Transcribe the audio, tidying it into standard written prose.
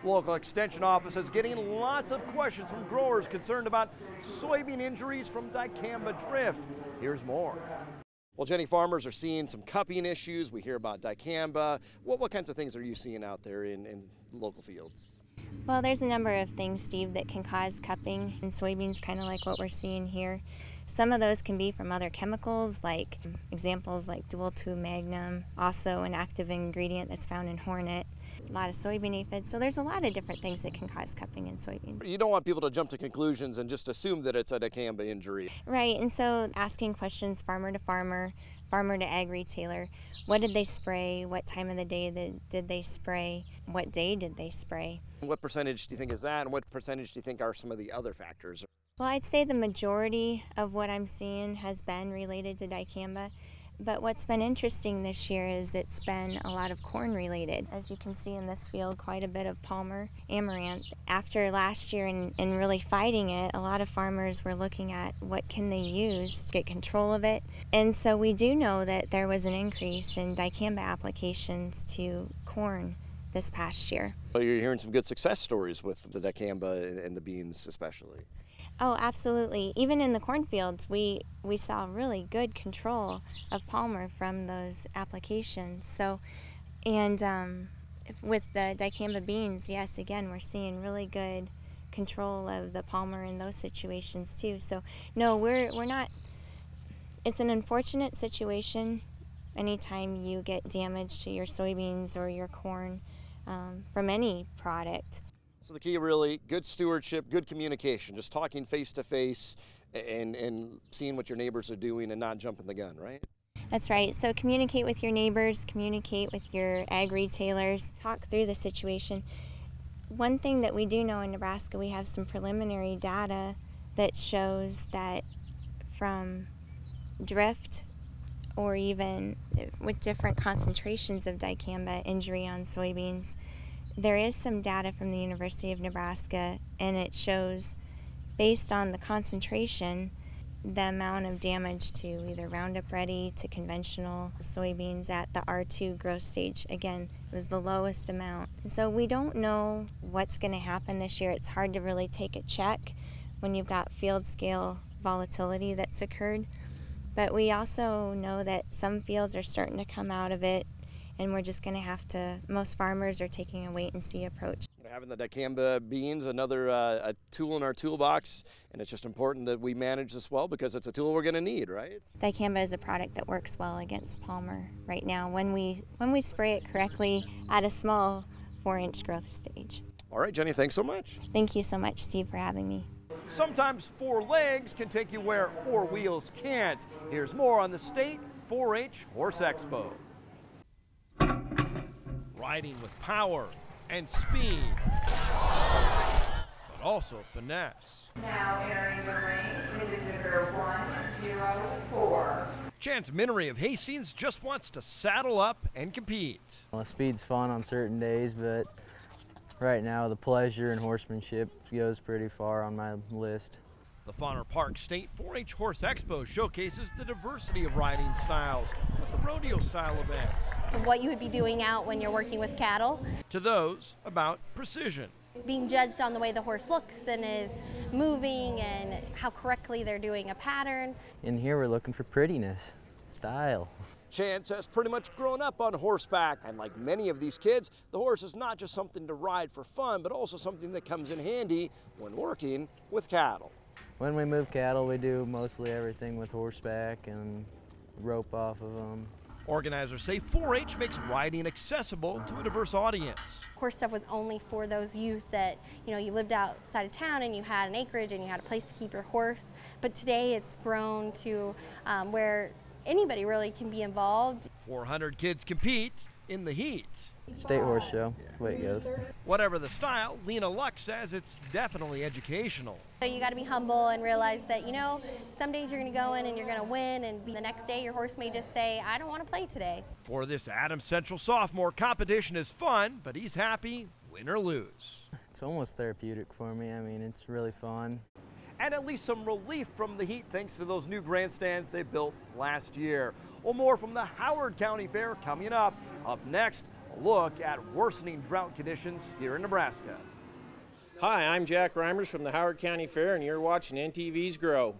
Local extension offices getting lots of questions from growers concerned about soybean injuries from dicamba drift. Here's more. Well, Jenny, farmers are seeing some cupping issues. We hear about dicamba. What kinds of things are you seeing out there in local fields? Well, there's a number of things, Steve, that can cause cupping in soybeans, kind of like what we're seeing here. Some of those can be from other chemicals, like examples like dual 2-magnum, also an active ingredient that's found in hornet, a lot of soybean aphids. So there's a lot of different things that can cause cupping in soybeans. You don't want people to jump to conclusions and just assume that it's a dicamba injury. Right, and so asking questions farmer to farmer, farmer to ag retailer. What did they spray? What time of the day did they spray? What day did they spray? What percentage do you think is that, and what percentage do you think are some of the other factors? Well, I'd say the majority of what I'm seeing has been related to dicamba. But what's been interesting this year is it's been a lot of corn related. As you can see in this field, quite a bit of Palmer amaranth. After last year and really fighting it, a lot of farmers were looking at what can they use to get control of it. And so we do know that there was an increase in dicamba applications to corn this past year. So you're hearing some good success stories with the dicamba and the beans especially. Oh, absolutely. Even in the cornfields, we saw really good control of Palmer from those applications. So, and with the dicamba beans, yes, again, we're seeing really good control of the Palmer in those situations too. So, no, we're not. It's an unfortunate situation anytime you get damage to your soybeans or your corn from any product. So the key really, good stewardship, good communication, just talking face to face and seeing what your neighbors are doing and not jumping the gun, right? That's right. So communicate with your neighbors, communicate with your ag retailers, talk through the situation. One thing that we do know in Nebraska, we have some preliminary data that shows that from drift or even with different concentrations of dicamba injury on soybeans, there is some data from the University of Nebraska, and it shows, based on the concentration, the amount of damage to either Roundup Ready to conventional soybeans at the R2 growth stage. Again, it was the lowest amount. So we don't know what's going to happen this year. It's hard to really take a check when you've got field scale volatility that's occurred. But we also know that some fields are starting to come out of it, and we're just going to have to, most farmers are taking a wait-and-see approach. Having the dicamba beans, another a tool in our toolbox, and it's just important that we manage this well because it's a tool we're going to need, right? Dicamba is a product that works well against Palmer right now when we spray it correctly at a small 4-inch growth stage. All right, Jenny, thanks so much. Thank you so much, Steve, for having me. Sometimes 4 legs can take you where 4 wheels can't. Here's more on the State 4-H Horse Expo. Riding with power and speed, but also finesse. Now entering the ring is exhibitor 104. Chance Minery of Hastings just wants to saddle up and compete. Well, speed's fun on certain days, but right now the pleasure and horsemanship goes pretty far on my list. The Fauner Park State 4-H Horse Expo showcases the diversity of riding styles with the rodeo-style events. What you would be doing out when you're working with cattle. To those about precision. Being judged on the way the horse looks and is moving and how correctly they're doing a pattern. In here we're looking for prettiness, style. Chance has pretty much grown up on horseback, and like many of these kids, the horse is not just something to ride for fun, but also something that comes in handy when working with cattle. When we move cattle, we do mostly everything with horseback and rope off of them. Organizers say 4-H makes riding accessible to a diverse audience. Horse stuff was only for those youth that, you lived outside of town and you had an acreage and you had a place to keep your horse. But today it's grown to where anybody really can be involved. 400 kids compete in the heat. State horse show, that's the way it goes. Whatever the style, Lena Luck says it's definitely educational. So you got to be humble and realize that, some days you're going to go in and you're going to win, and the next day your horse may just say, I don't want to play today. For this Adams Central sophomore, competition is fun, but he's happy, win or lose. It's almost therapeutic for me. I mean, it's really fun. And at least some relief from the heat thanks to those new grandstands they built last year. Well, more from the Howard County Fair coming up. Up next, A look at worsening drought conditions here in Nebraska. Hi, I'm Jack Reimers from the Howard County Fair, and you're watching NTV's Grow.